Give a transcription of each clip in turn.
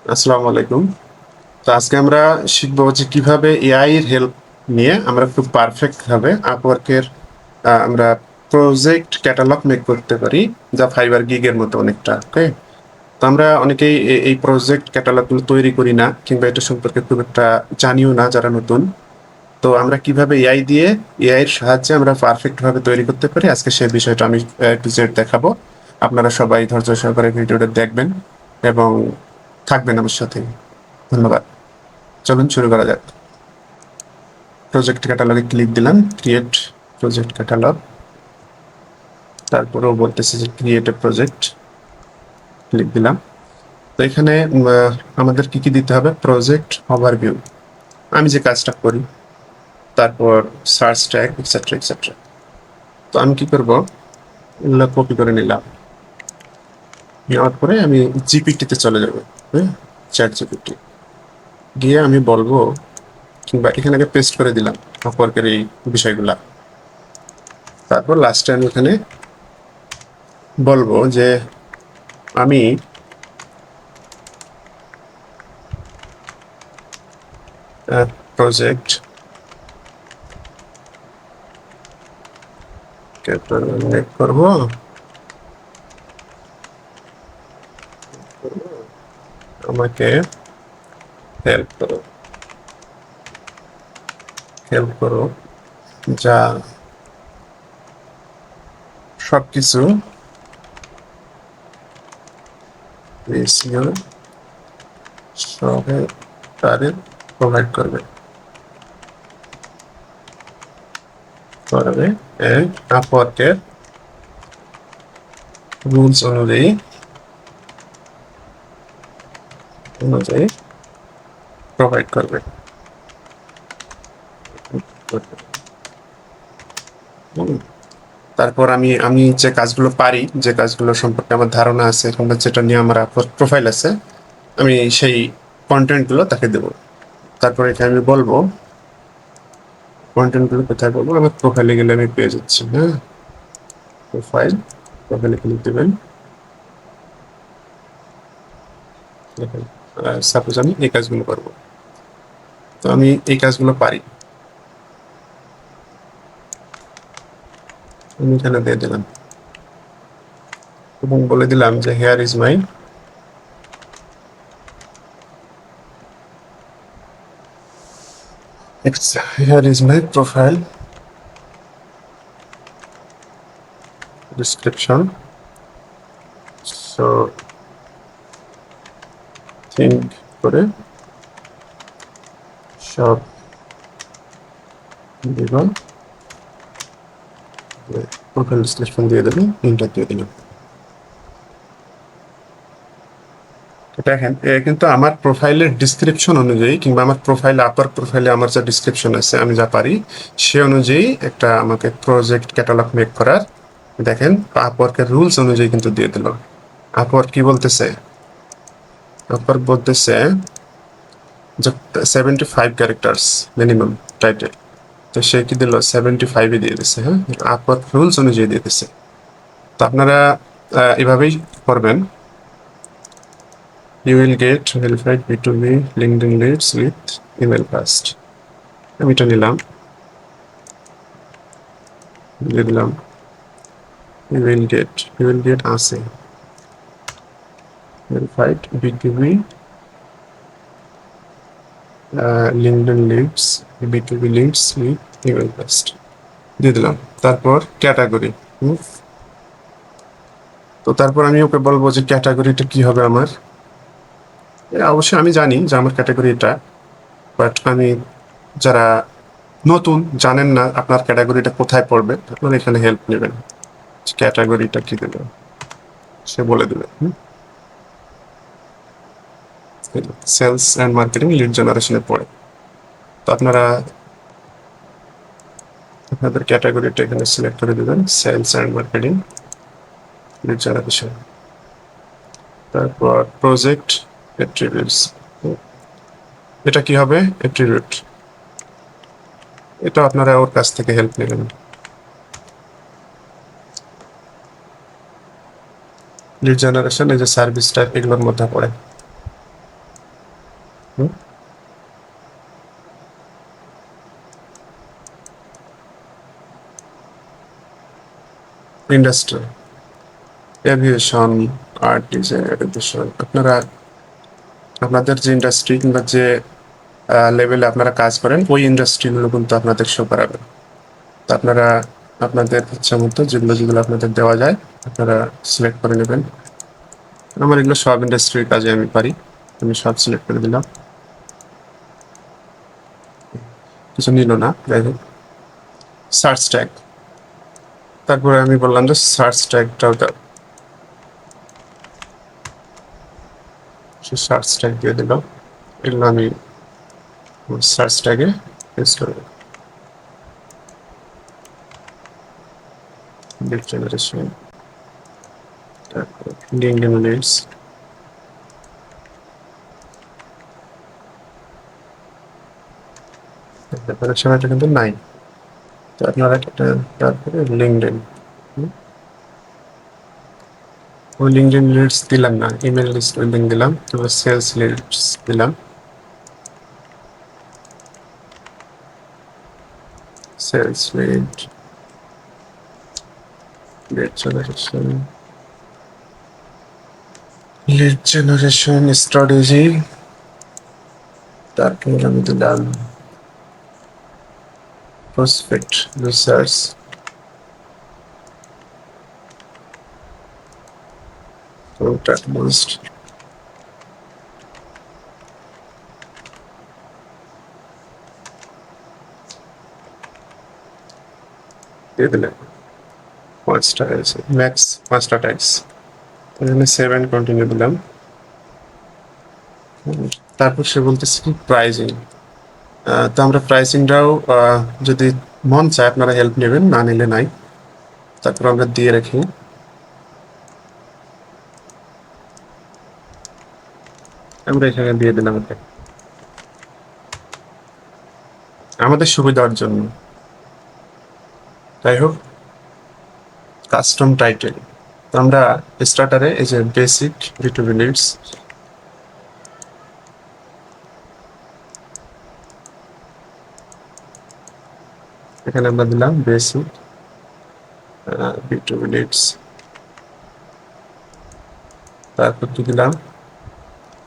আসসালামু আলাইকুম। তো আজকে আমরা শিখবো যে কিভাবে এআই এর হেল্প নিয়ে আমরা খুব পারফেক্ট ভাবে আপওয়ার্কের আমরা প্রজেক্ট ক্যাটালগ মেক করতে পারি, যা ফাইবার গিগ এর মতো অনেকটা। ওকে, তো আমরা অনেকেই এই প্রজেক্ট ক্যাটালগ গুলো তৈরি করি না, কিংবা এটা সম্পর্কে খুব একটা জানিও না যারা নতুন। তো আমরা কিভাবে এআই এর সাহায্যে আমরা পারফেক্ট ভাবে তৈরি করতে পারি, আজকে সেই বিষয়টা আমি টু জেড দেখাবো। আপনারা সবাই ধৈর্য সহকারে ভিডিওটা দেখবেন এবং থাকবেন আমার সাথে। ধন্যবাদ। চলুন শুরু করা যাক। প্রজেক্ট ক্যাটালগে ক্লিক দিলাম, ক্রিয়েট প্রজেক্ট ক্যাটালগ। তারপরেও বলতেছে যে ক্রিয়েট এ প্রজেক্ট, ক্লিক দিলাম। তো এখানে আমাদের কি কি দিতে হবে, প্রজেক্ট ওভারভিউ, আমি যে কাজটা করি, তারপর সার্চ ট্যাগ এক্সেট্রা এক্সেট্রা। তো আমি কি করব, এগুলো কপি করে নিলাম। নেওয়ার পরে আমি জিপিটিতে চলে যাব। হ্যাঁ, চ্যাট জিপিটি গিয়ে আমি বলবো, কিংবা এখানে আগে পেস্ট করে দিলাম আপওয়ার্কের এই বিষয়গুলা। তারপর লাস্টে আমি এখানে বলবো যে আমি প্রজেক্ট ক্যাটালগ করবো, আমাকে হেল্প করো, হেল্প করো, যা সবকিছু এসিও সহকারে প্রোভাইড করবে করবে এন্ড আপওয়ার্কের রুলস অনুযায়ী অনুযায়ী প্রোভাইড করবে। হুম। তারপর আমি আমি যে কাজগুলো পারি, যে কাজগুলো সম্পর্কে আমার ধারণা আছে, কিংবা যেটা নিয়ে আমার প্রোফাইল আছে, আমি সেই কন্টেন্ট গুলো তাকে দেবো। তারপর এখানে আমি বলবো কন্টেন্ট গুলো কোথায় বলবো, আমার প্রোফাইলে গেলে আমি পেয়ে যাচ্ছি। হ্যাঁ, প্রোফাইল, প্রোফাইলে ক্লিক দেবেন। দেখেন, সাপোজ আমি এই কাজগুলো করবো, তো আমি এই কাজগুলো পারি, আমি এখানে দিয়ে দিলাম এবং বলে দিলাম যে hair is my hair is my profile description. So think করে সব দিব, প্রোফাইল ডিসক্রিপশন দিয়ে দেবেন, ইন্টার দিয়ে দিলাম। দেখেন, কিন্তু আমার প্রোফাইলের ডিসক্রিপশন অনুযায়ী, কিংবা আমার প্রোফাইল আপার প্রোফাইলে আমার যা ডিসক্রিপশন আছে, আমি যা পারি সে অনুযায়ী একটা আমাকে প্রজেক্ট ক্যাটালগ মেক করার, দেখেন আপওয়ার্কের রুলস অনুযায়ী কিন্তু দিয়ে দিল। আপওয়ার্ক কি বলতেছে, আপওয়ার্ক বলতেছে যে 75 ক্যারেক্টার্স মিনিমাম টাইটেল। তো সে কি দিল, 75-ই দিয়ে দিচ্ছে। হ্যাঁ, আপওয়ার্ক রুলস অনুযায়ী দিয়ে দিচ্ছে। তো আপনারা এভাবেই করবেন। You will get verified B2B LinkedIn leads with email blast. আমি এটা নিলাম, দিয়ে দিলাম। You will get আছে verified B2B LinkedIn leads, B2B leads with email blast দিয়ে দিলাম। তারপর ক্যাটাগরি। তো তারপর আমি ওকে বলবো যে ক্যাটাগরিটা কি হবে আমার। অবশ্যই আমি জানি যে আমার ক্যাটাগরি এটা, বাট আমি, যারা নতুন জানেন না আপনার ক্যাটাগরিটা কোথায় পড়বে, আপনারা এখানে হেল্প নেবেন। ক্যাটাগরিটা কি দেবে সে বলে দেবে। সেলস অ্যান্ড মার্কেটিং লিড জেনারেশনে পড়ে। তো আপনারা আপনাদের ক্যাটাগরিটা এখানে সিলেক্ট করে দেবেন, sales and marketing lead generation. তারপর প্রজেক্ট অ্যাট্রিবিউটস, এটা কি হবে, অ্যাট্রিবিউট। এটা আপনারা ওর কাছ থেকে হেল্প নেবেন। লিড জেনারেশন এই যে সার্ভিস টাইপ, এগুলোর মধ্যে পড়ে। Industry, aviation, art, design, education, আপনারা আপনাদের যে ইন্ডাস্ট্রি কিংবা যে লেভেলে আপনারা কাজ করেন ওই ইন্ডাস্ট্রিগুলো কিন্তু আপনাদের শো করাবে। তো আপনারা আপনাদের ইচ্ছা মতো যেগুলো যেগুলো আপনাদের দেওয়া যায় আপনারা সিলেক্ট করে নেবেন। আমার এগুলো সব ইন্ডাস্ট্রির কাজে আমি পারি, আমি সব সিলেক্ট করে দিলাম। কিছু নিল না, যাই হোক। সার্চ ট্যাগ, তারপরে আমি বললাম যে সার্চ ট্যাগটাও দাও, সে সার্চ ট্যাগ দিয়ে দিল। এগুলো আমি সার্চ ট্যাগে পেস্ট করে দেব। লিড জেনারেশন, তারপর লিঙ্কডইন লিডস, প্রিপারেশন এটা কিন্তু নাই। তো আপনারা একটা, তারপরে লিঙ্কডইন, ওই লিঙ্কডইন লিডস দিলাম না, ইমেল লিস্ট লিঙ্ক দিলাম, তারপর সেলস লিডস দিলাম, sales lead, lead generation, lead generation strategy, তারপর আমি দিলাম প্রসপেক্ট রিসার্চ, কন্ট্যাক্ট লিস্ট, দিয়ে দিলাম 5টা আছে, ম্যাক্স 5টা ট্যাক্স, এখানে 7 কন্টিনিউ দিলাম। তারপর সে বলতেছে কি প্রাইজিং, তো আমরা প্রাইসিংটাও যদি মন চায় আপনারা হেল্প নেবেন, না নিলে নাই। তারপর আমরা দিয়ে রাখি, আমরা এখানে দিয়ে দিলাম এটা আমাদের সুবিধার জন্য। যাই হোক, কাস্টম টাইটেল, আমরা স্টার্টারে এই যে বেসিক বিটুবি লিডস, এখানে আমরা দিলাম বেসিক বিটুবি লিডস, তারপর কি দিলাম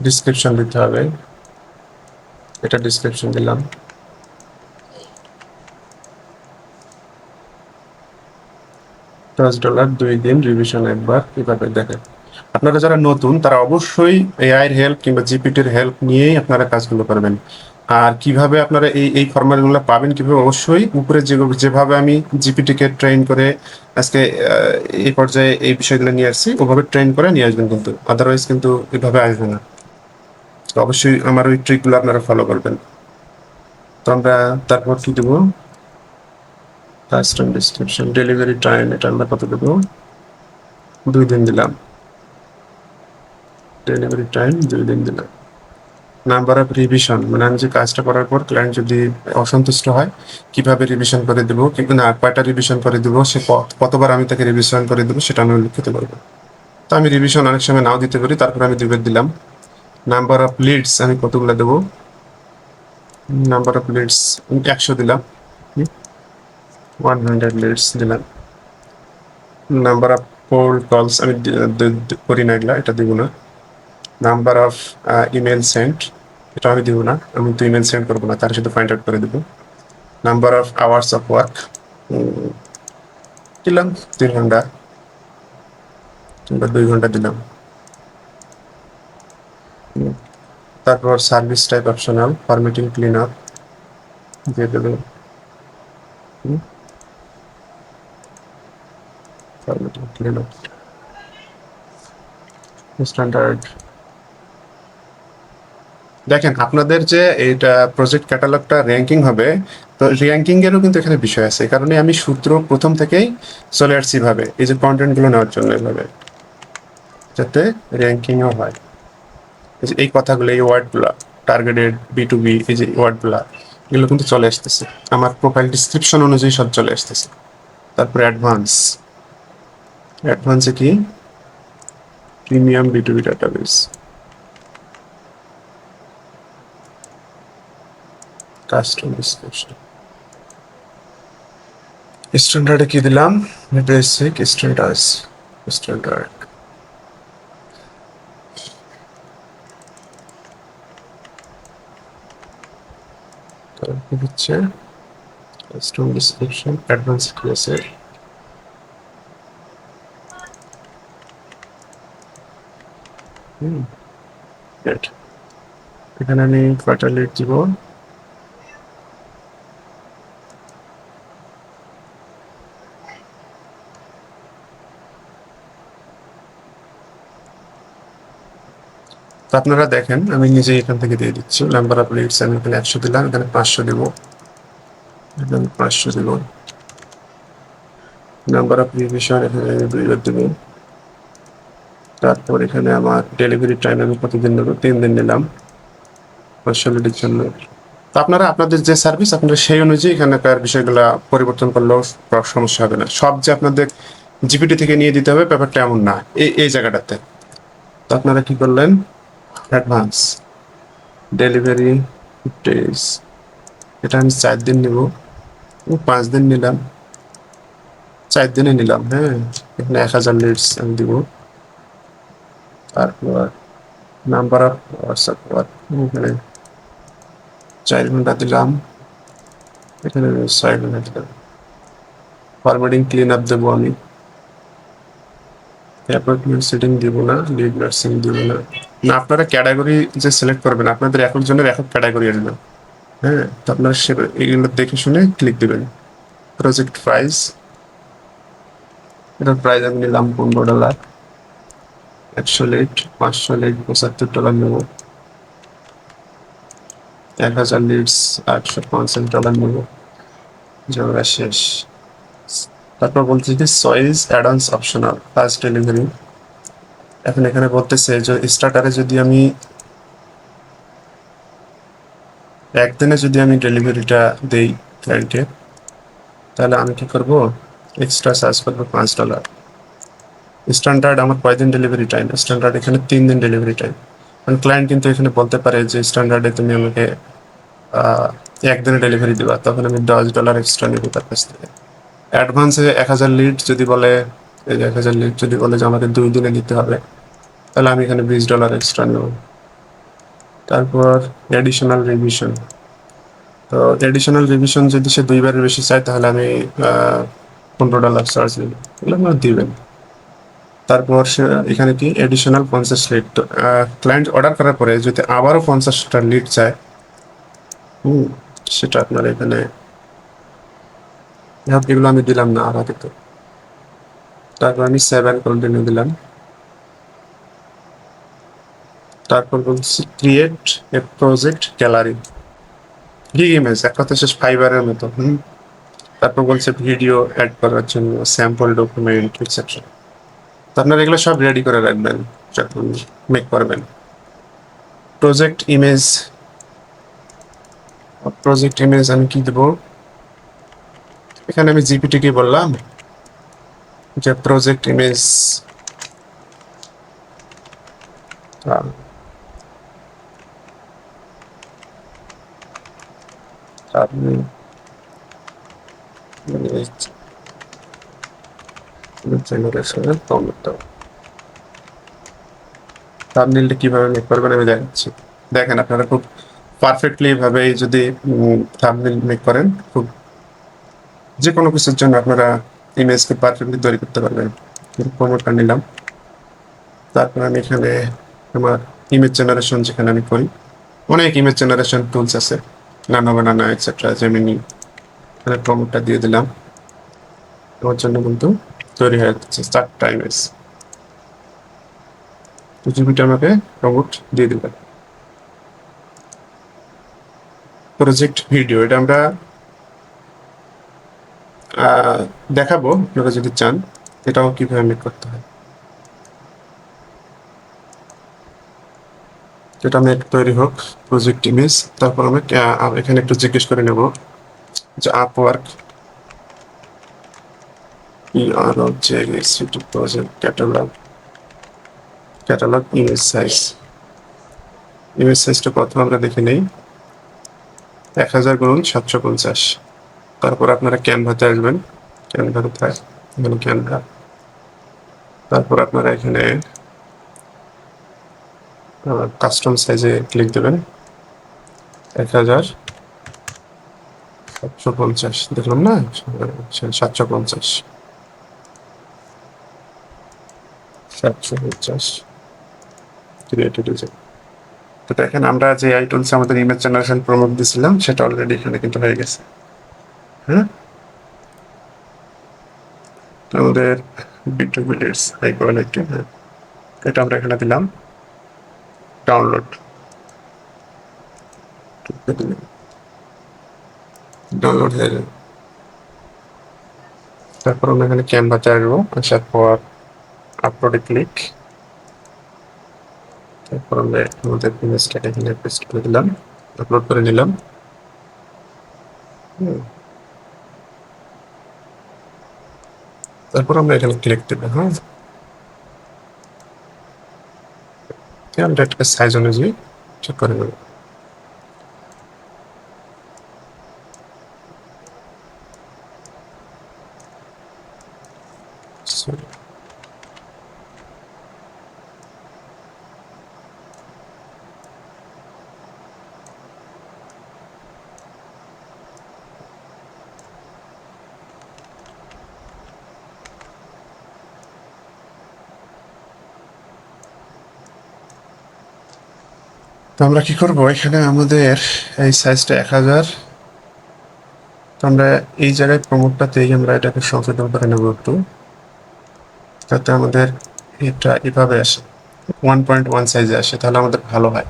ডিসক্রিপশন দিতে হবে, এটা ডিসক্রিপশন দিলাম। $10, 2 দিন, রিভিশন একবার, এভাবে দেখেন। আপনারা যারা নতুন তারা অবশ্যই এআই এর হেল্প কিংবা জিপিটির হেল্প নিয়েই আপনারা কাজগুলো করবেন। আর কিভাবে আপনারা এই ফরম্যাটগুলো পাবেন কিভাবে, অবশ্যই উপরে যেভাবে আমি জিপিটিকে ট্রেন করে আজকে এই পর্যায়ে এই বিষয়গুলো নিয়ে আসছি ওভাবে ট্রেন করে নিয়ে আসবেন, কিন্তু আদারওয়াইজ কিন্তু এভাবে আসবে না। তো অবশ্যই আমার ওই ট্রিকগুলো আপনারা ফলো করবেন। তো আমরা তারপর কি দেবো, কাস্টম ডিসক্রিপশন, ডেলিভারি টাইম, এটা আমরা কত দেবো, 2 দিন দিলাম, ডেলিভারি টাইম 2 দিন দিলাম। নাম্বার অফ রিভিশন, মানে আমি যে কাজটা করার পর ক্লায়েন্ট যদি অসন্তুষ্ট হয় কিভাবে রিভিশন করে দেবো, কিন্তু না কয়টা রিভিশন করে দেবো, সে কতবার আমি তাকে রিভিশন করে দেবো সেটা আমি লিখতে পারবো। তো আমি রিভিশন অনেক সময় নাও দিতে পারি, তারপর আমি 2 দিলাম। নাম্বার অফ লিডস আমি কতগুলো দেবো, নাম্বার অফ লিডস 100 দিলাম, 100 লিডস দিলাম। নাম্বার অফ কোল্ড কলস আমি করি না, এগুলা এটা দিব না। নাম্বার অফ ইমেল সেন্ট, এটা আমি দিব না, আমি তো ইমেল সেন্ড করবো না, তার সাথে ফাইন্ড আউট করে দেবো। Number of hours of work দিলাম 3 ঘন্টা কিংবা 2 ঘন্টা দিলাম। তারপর service type optional, formatting clean up দিয়ে দেবো, ফরম্যাটিং ক্লিন আপ স্ট্যান্ডার্ড। দেখেন আপনাদের যে এইটা প্রজেক্ট ক্যাটালগটা র্যাঙ্কিং হবে, তো র্যাঙ্কিং এরও কিন্তু এখানে বিষয় আছে, এই কারণে আমি সূত্র প্রথম থেকেই চলে আসছি ভাবে এই যে কন্টেন্টগুলো নেওয়ার জন্য, এভাবে যাতে র্যাঙ্কিংও হয়। এই কথাগুলো, এই ওয়ার্ডগুলো টার্গেটেড B2B, এই যে ওয়ার্ডগুলো এগুলো কিন্তু চলে আসতেছে আমার প্রোফাইল ডিসক্রিপশন অনুযায়ী, সব চলে আসতেছে। তারপরে অ্যাডভান্সে কি premium B2B database, custom description স্ট্যান্ডার্ডে কি দিলাম? বেসিক স্ট্যান্ডার্ড কি হচ্ছে কাস্টম ডিসক্রিপশন অ্যাডভান্স ক্লাসের এখানে আমি কয়টা লিড দিব? তো আপনারা দেখেন আমি নিজে এখান থেকে দিয়ে দিচ্ছি নাম্বার অফ লিডস। আমি এখানে 100 দিলাম, এখানে 500 দিব, এখানে 500 দিব। নাম্বার অফ রিভিশন এখানে আমি 2 দেব। তারপর এখানে আমার ডেলিভারি টাইম আমি কতদিন নেব? 3 দিন নিলাম 500 লিডের জন্য। তো আপনারা আপনাদের যে সার্ভিস আপনারা সেই অনুযায়ী এখানকার বিষয়গুলো পরিবর্তন করলেও সমস্যা হবে না। সব যে আপনাদের জিপিটি থেকে নিয়ে দিতে হবে ব্যাপারটা এমন না এই জায়গাটাতে। তো আপনারা কি করলেন? অ্যাডভান্স ডেলিভারি ডেজ, এটা আমি 4 দিন নেব, 5 দিন নিলাম, 4 দিনে নিলাম। হ্যাঁ, এখানে 1000 লিডস আমি দিব। তারপর নাম্বার অফ হোয়াটসঅ্যাপ এখানে 4 ঘন্টা দিলাম, এখানে 6 ঘন্টা দিলাম। ফরওয়ার্ডিং ক্লিন আপ দেবো আমি, অ্যাপয়েন্টমেন্ট সেটিং দিব না, লিড নার্সিং দিব না। না, আপনারা ক্যাটাগরি যে সিলেক্ট করবেন আপনাদের একক জনের একক ক্যাটাগরি আসবে। হ্যাঁ, তো আপনারা এগুলো দেখে শুনে ক্লিক দিবেন। প্রজেক্ট প্রাইস, এটার প্রাইস আমি নিলাম $15। 100 লিড, 500 লিড $75 নেব, 1000 লিডস $850 নেব। ঝগড়া শেষ। তারপর বলছে যে choice advance optional first delivery. এখন এখানে বলতেছে যে স্টার্টারে যদি আমি একদিনে যদি আমি ডেলিভারিটা দেই ক্লায়েন্টে, তাহলে আমি কি করব? এক্সট্রা চার্জ করবো $5। স্ট্যান্ডার্ড আমার কয়দিন ডেলিভারি টাইম? স্ট্যান্ডার্ড এখানে 3 দিন ডেলিভারি টাইম। কারণ ক্লায়েন্ট কিন্তু এখানে বলতে পারে যে স্ট্যান্ডার্ডে তুমি আমাকে একদিনে ডেলিভারি দেবা, তখন আমি $10 এক্সট্রা নেবো তার কাছ থেকে। অ্যাডভান্সে 1000 লিড যদি বলে, এই যে 1000 লিড যদি বলে যে আমাকে 2 দিনে দিতে হবে, তাহলে আমি এখানে $20 এক্সট্রা নেব। তারপর এডিশনাল রিভিশন, তো এডিশনাল রিভিশন যদি সে 2বারের বেশি চায় তাহলে আমি $15 চার্জ নেব, এগুলো আপনারা দিবেন। তারপর সে এখানে কি এডিশনাল 50 লিড, তো ক্লায়েন্ট অর্ডার করার পরে যদি আবারও 50টা লিড চায়, সেটা আপনার এখানে এগুলো আমি দিলাম না আগে তো। তারপর আমি 7 কন্টিনিউ দিলাম। তারপর বলছি create a project gallery, gig image, এক কথা শেষ ফাইবারের মতো। তারপর বলছে ভিডিও অ্যাড করার জন্য স্যাম্পল ডকুমেন্ট এটসেট্রা। তো আপনারা এগুলো সব রেডি করে রাখবেন যখন মেক করবেন। প্রজেক্ট ইমেজ আমি কি দেবো? এখানে আমি জিপিটি কে বললাম যে প্রজেক্ট ইমেজ জেনারেশনের টমেটো থাম্বনেইলটা কিভাবে মেক করবেন আমি দেখাচ্ছি। দেখেন আপনারা খুব পারফেক্টলি ভাবে যদি থাম্বনেইল মেক করেন, খুব যে কোনো কিছুর জন্য আপনারা ইমেজকে পারফেক্টলি তৈরি করতে পারবেন। প্রমোটটা নিলাম। তারপর আমি এখানে আমার ইমেজ জেনারেশন যেখানে আমি করি, অনেক ইমেজ জেনারেশন টুলস আছে, নানা বানানা এটসেট্রা, জেমিনি। এখানে প্রমোটটা দিয়ে দিলাম, আমার জন্য কিন্তু তৈরি হয়ে যাচ্ছে 4টা ইমেজ। তো জিপিটা আমাকে প্রমোট দিয়ে দিলাম। প্রজেক্ট ভিডিও, এটা আমরা দেখাবো আপনারা যদি চান এটাও কিভাবে মেক করতে হয়। এটা আমি তৈরি হোক প্রজেক্ট ইমেজ। তারপর আমি এখানে একটু জিজ্ঞেস করে নেব যে আপওয়ার্ক প্রজেক্ট ক্যাটালগ ইমেজ সাইজটা প্রথম আমরা দেখে নেই। 1000 গুণন 750। তারপর আপনারা ক্যানভাতে আসবেন। ক্যানভা কোথায়? এখানে ক্যানভা। তারপর আপনারা এখানে কাস্টম সাইজে ক্লিক দেবেন। 1750 দেখলাম না, 750, 750 ক্রিয়েটেড ডিজাইন। তো দেখেন আমরা যে আই টুলস আমাদের ইমেজ জেনারেশন প্রমোট দিয়েছিলাম সেটা অলরেডি এখানে কিন্তু হয়ে গেছে। হ্যাঁ, আমাদের বিটু বিলিয়র্স হাই কোয়ালিটি। হ্যাঁ, এটা আমরা এখানে দিলাম ডাউনলোড। ডাউনলোড হয়ে যাবে। তারপর আমরা এখানে ক্যানভাতে আসবো, আসার পর আপলোডে ক্লিক। তারপর আমরা আমাদের ইমেজটাকে এখানে পেস্ট করে দিলাম, আপলোড করে নিলাম। তারপর আমরা এখানে ক্লিক দেবো। হ্যাঁ, আমরা এটাকে সাইজ অনুযায়ী চেক করে নেব। তো আমরা কি করব, এখানে আমাদের এই সাইজটা 1000। তো আমরা এই জায়গায় প্রমোটটাতেই আমরা এটাকে সংশোধন করে নেব একটু, যাতে আমাদের এটা এভাবে আসে, 1.1 সাইজে আসে, তাহলে আমাদের ভালো হয়।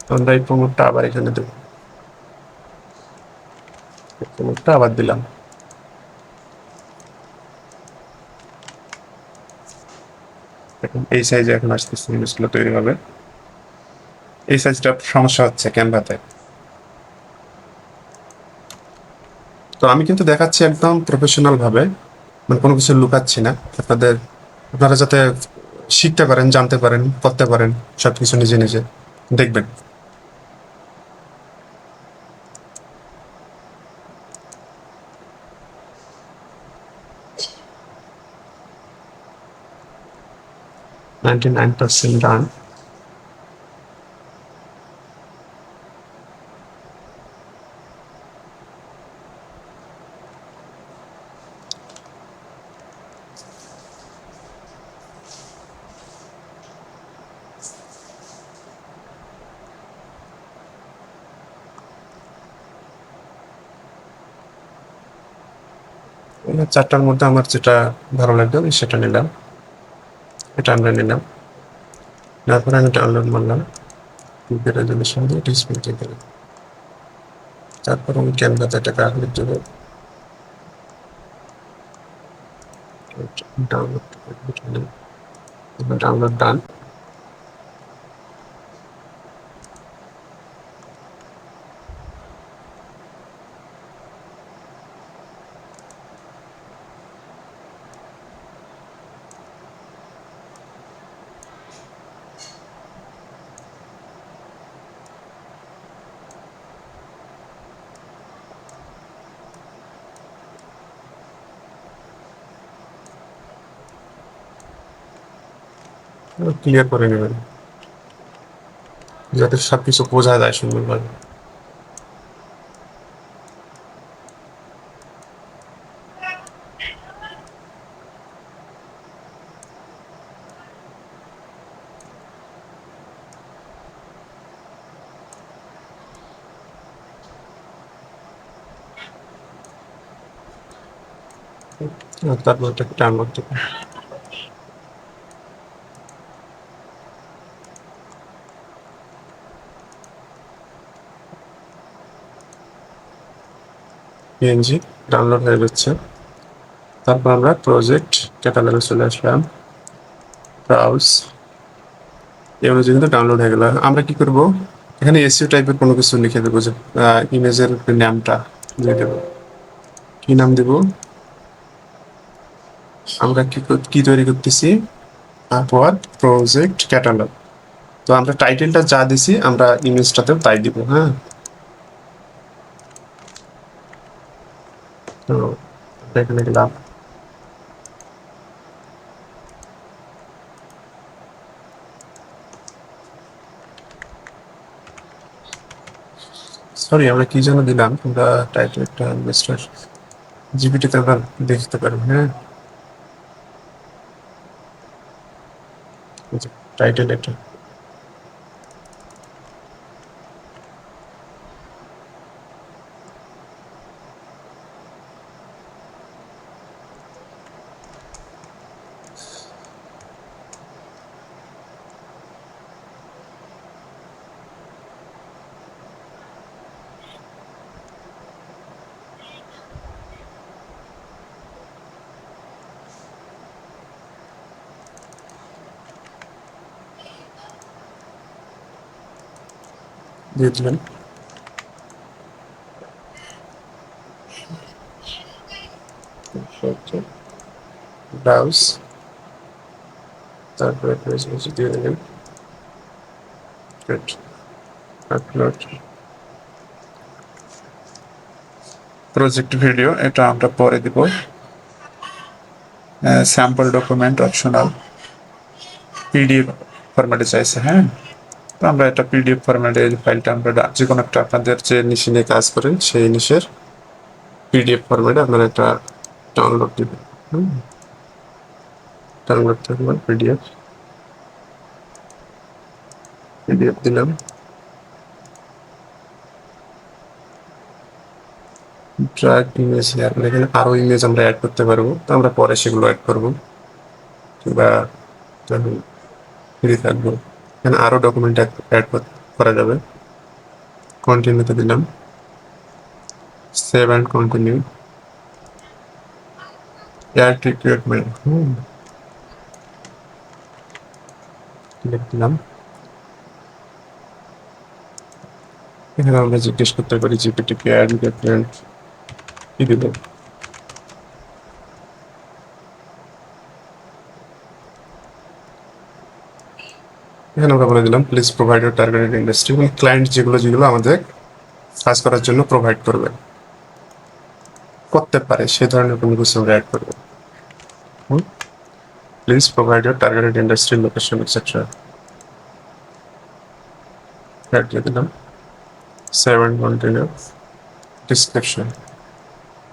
তো আমরা এই প্রমোটটা আবার এখানে দেব, প্রমোটটা আবার দিলাম। এই সাইজে এখন আসতেছে, জিনিসগুলো তৈরি হবে। এই সাইজটা সমস্যা হচ্ছে ক্যানভাতে। তো আমি কিন্তু দেখাচ্ছি একদম প্রফেশনাল ভাবে, মানে কোনো কিছু লুকাচ্ছি না। আপনারা যাতে শিখতে পারেন, জানতে পারেন, করতে পারেন সবকিছু নিজে নিজে, দেখবেন। নাইনটি 9% ডান। চারটার মধ্যে আমার যেটা ভালো লাগবে আমি সেটা নিলাম, এটা আমরা নিলাম। তারপরে আমি ডাউনলোড মারলাম, রেজলিউশন দিয়ে ডিসপ্লে দিলাম। তারপর আমি ক্যানভাতে এটাকে আপলোড দেবো। ডাউনলোড ডাউনলোড ডান। ক্লিয়ার করে নেবেন যাতে সবকিছু বোঝা যায় সুন্দরভাবে। তারপর এটাকে ডাউনলোড দেবো। পিএনজি ডাউনলোড হয়ে যাচ্ছে। তারপর আমরা প্রজেক্ট ক্যাটালগে চলে আসলাম, ব্রাউজ। এই অনুযায়ী কিন্তু ডাউনলোড হয়ে গেল। আমরা কি করব, এখানে এসইও টাইপের কোনো কিছু লিখে দেবো, যে ইমেজের নামটা দিয়ে দেবো। কি নাম দেব, আমরা কি তৈরি করতেছি, আপওয়ার্ড প্রজেক্ট ক্যাটালগ। তো আমরা টাইটেলটা যা দিছি আমরা ইমেজটাতেও তাই দিব। হ্যাঁ, তো এখানে গেলাম, সরি আমরা কি যেন দিলাম, আমরা টাইটেল একটা ইনভেস্টর জিপিটিতে আমরা দেখতে পারবো। হ্যাঁ, টাইটেল এটা দিয়ে দিলেন। ব্রাউজ, তারপরে দিয়ে দিলেন, আপলোড প্রজেক্ট ভিডিও, এটা আমরা পরে দিব। স্যাম্পল ডকুমেন্ট অপশনাল, পিডিএফ ফরম্যাটে চাইছে। হ্যাঁ, তো আমরা এটা পিডিএফ ফরম্যাটে এই ফাইলটা আমরা যে কোনো একটা আপনাদের যে নিশে নিয়ে কাজ করেন সেই নিশের পিডিএফ ফরম্যাটে আপনারা একটা ডাউনলোড দিবেন। ডাউনলোড থাকবেন পিডিএফ, পিডিএফ দিলাম। ড্রাগ ইমেজ হেয়ার, এখানে আরো ইমেজ আমরা অ্যাড করতে পারবো, তো আমরা পরে সেগুলো অ্যাড করবো কিংবা যখন ফ্রি থাকবো। এখানে আরো ডকুমেন্ট অ্যাড করা যাবে। কন্টিনিউতে দিলাম, save and continue, add recruitment দিলাম। এখানে আমরা জিজ্ঞেস করতে পারি জিপিটিকে অ্যাড রিক্রুটমেন্ট কি দিব। এখানে আমরা বলে দিলাম please provide your targeted industry, মানে ক্লায়েন্ট যেগুলো যেগুলো আমাদের কাজ করার জন্য প্রোভাইড করবে, করতে পারে সে ধরনের কোনো কিছু আমরা অ্যাড করবো। Please provide your targeted industry location etcetera add দিয়ে দিলাম। Save and continue. Description,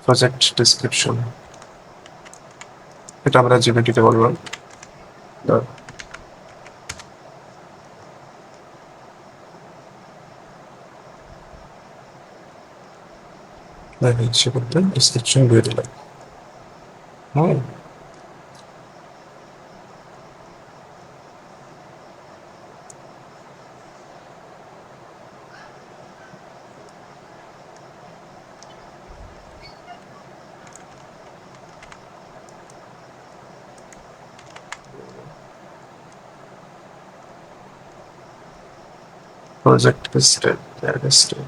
project description, এটা আমরা জিপিটিতে বলবো। ইচ্ছে করতে ডিসক্রিপশন দিয়ে দিলাম। হ্যাঁ, project listed, listed,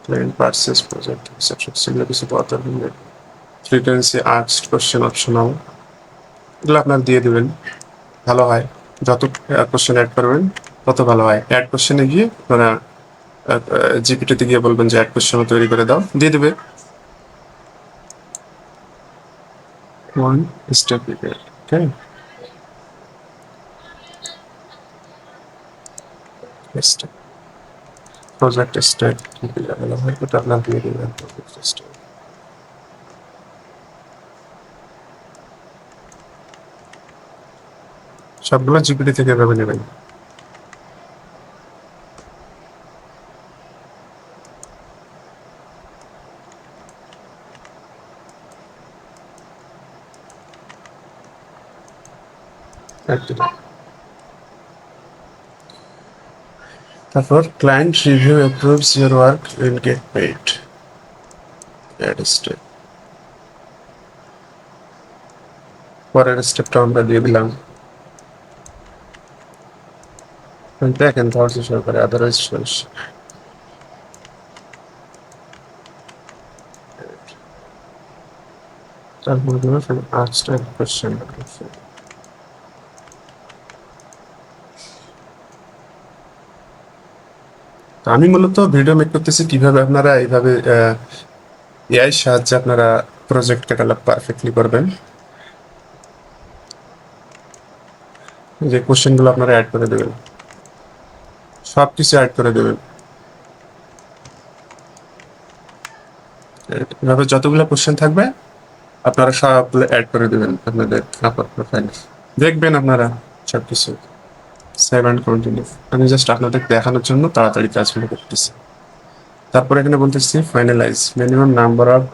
client purchase project, etc. সেগুলো কিছু কথা বললে ফ্রিকোয়েন্সি আস্কড কোশ্চেন অপশনাল, এগুলো আপনার দিয়ে দিবেন, ভালো হয়। যত কোশ্চেন অ্যাড করবেন তত ভালো হয়। অ্যাড কোশ্চেনে গিয়ে আপনারা জিপিটিতে গিয়ে বলবেন যে অ্যাড কোশ্চেন তৈরি করে দাও, দিয়ে দেবে। ওয়ান স্টেপ প্রিপেয়ার, ওকে। স্টেপ, প্রজেক্ট স্টেপ কি ভালো হয় ওটা আপনার দিয়ে দেবেন। প্রজেক্ট স্টেপ সবগুলো জিপিটি থেকে এভাবে নেবেন। তারপর client review approves your work will get paid, add step. পরের স্টেপটা আমরা দিয়ে দিলাম। দেখেন ধৈর্য সহকারে, আদারওয়াইজ সমস্যা। তারপর আজটা কোশ্চেন, আমি মূলত ভিডিও মেক করতেছি কিভাবে আপনারা এইভাবে এআই সাহায্যে আপনারা প্রজেক্ট ক্যাটালগ পারফেক্টলি করবেন। যে কোশ্চেনগুলো আপনারা অ্যাড করে দেবেন, সব কিছু অ্যাড করে দেবেন। এভাবে যতগুলো কোশ্চেন থাকবে আপনারা সবগুলো অ্যাড করে দেবেন আপনাদের আপলোড প্রোফাইল। দেখবেন আপনারা সবকিছু সেভ অ্যান্ড কন্টিনিউ। আমি জাস্ট আপনাদের দেখানোর জন্য তাড়াতাড়ি কাজগুলো করতেছি। তারপর এখানে বলতেছি finalize minimum number of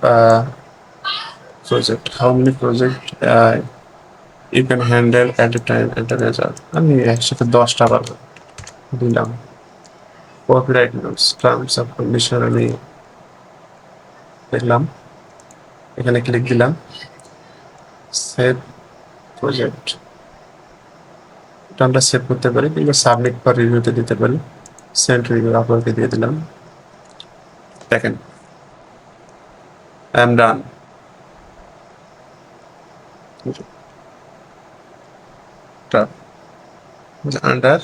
project, how many project you can handle at a time at a result. আমি একসাথে 10টা পাবো দিলাম। Copyright notes, terms of condition আমি দেখলাম, এখানে ক্লিক দিলাম। সেভ প্রজেক্ট, এটা আমরা সেভ করতে পারি কিংবা সাবমিট ফর রিভিউতে দিতে পারি। সেন্ড রিভিউ আপনাকে দিয়ে দিলাম। দেখেন I am done. Under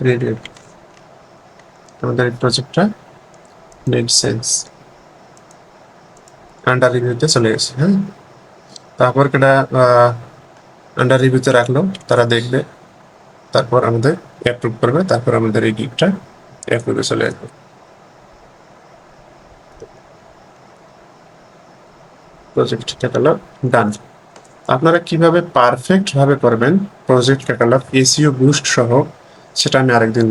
review আমাদের এই প্রজেক্টটা মেড সেন্স, আন্ডার রিভিউতে চলে গেছে। হ্যাঁ, তারপর এটা আন্ডার রিভিউতে রাখলো, তারা দেখবে, তারপর আমাদের অ্যাপ্রুভ করবে, তারপর আমাদের এই গিগটা অ্যাপ্রুভে চলে আসবে। প্রজেক্ট ক্যাটালগ ডান। আপনারা কিভাবে পারফেক্ট ভাবে করবেন প্রজেক্ট ক্যাটালগ এসইও বুস্ট সহ, সেটা আমি আরেকদিন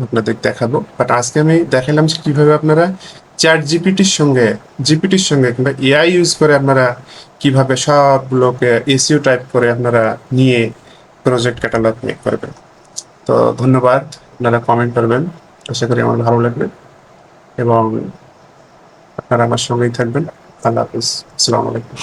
আপনাদের দেখাবো। বাট আজকে আমি দেখালাম যে কিভাবে আপনারা চ্যাট জিপিটির সঙ্গে কিংবা এআই ইউজ করে আপনারা কিভাবে সবগুলোকে এসইও টাইপ করে আপনারা নিয়ে প্রজেক্ট ক্যাটালগ মেক করবেন। তো ধন্যবাদ, আপনারা কমেন্ট করবেন, আশা করি আমার ভালো লাগবে এবং আপনারা আমার সঙ্গেই থাকবেন। আল্লাহ হাফিজ, আসসালামু আলাইকুম।